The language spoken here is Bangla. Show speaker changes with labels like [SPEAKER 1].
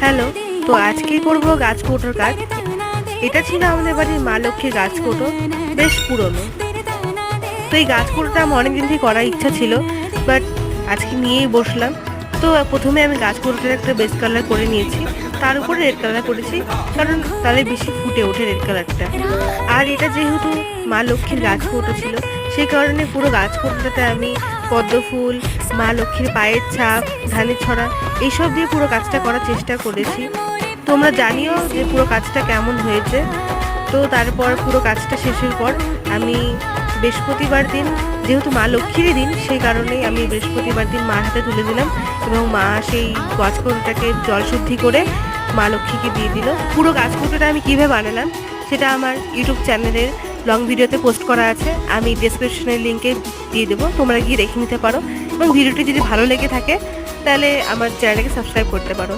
[SPEAKER 1] হ্যালো। তো আজকে করব গাছ কৌটোর কাজ। এটা ছিল আমাদের বাড়ির মা লক্ষ্মীর গাছ কৌটো, বেশ পুরনো। তো এই গাছ কৌটোটা আমার অনেকদিন থেকে করার ইচ্ছা ছিল, বাট আজকে নিয়েই বসলাম। তো প্রথমে আমি গাছ কৌটোটার একটা বেস কালার করে নিয়েছি, তার উপরে রেড কালার করেছি, কারণ তাহলে বেশি ফুটে ওঠে রেড কালারটা। আর এটা যেহেতু মা লক্ষ্মীর গাছ কৌটো ছিল, সেই কারণে পুরো গাছ কৌটোটাতে আমি পদ্ম ফুল, মা লক্ষ্মীর পায়ের ছাপ, ধানের ছড়া এইসব দিয়ে পুরো কাজটা করার চেষ্টা করেছি। তোমরা জানিও যে পুরো কাজটা কেমন হয়েছে। তো তারপর পুরো কাজটা শেষের পর আমি বৃহস্পতিবার দিন, যেহেতু মা লক্ষ্মীরই দিন, সেই কারণেই আমি বৃহস্পতিবার দিন মার হাতে তুলে দিলাম এবং মা সেই গাছকৌটোটাকে জল শুদ্ধি করে মা লক্ষ্মীকে দিয়ে দিল। পুরো গাছকৌটোটা আমি কীভাবে বানালাম সেটা আমার ইউটিউব চ্যানেলের লং ভিডিওতে পোস্ট করা আছে, আমি ডেসক্রিপশনের লিঙ্কে দিয়ে দেবো, তোমরা গিয়ে দেখে নিতে পারো। এবং ভিডিওটি যদি ভালো লেগে থাকে তাহলে আমার চ্যানেলকে সাবস্ক্রাইব করতে পারো।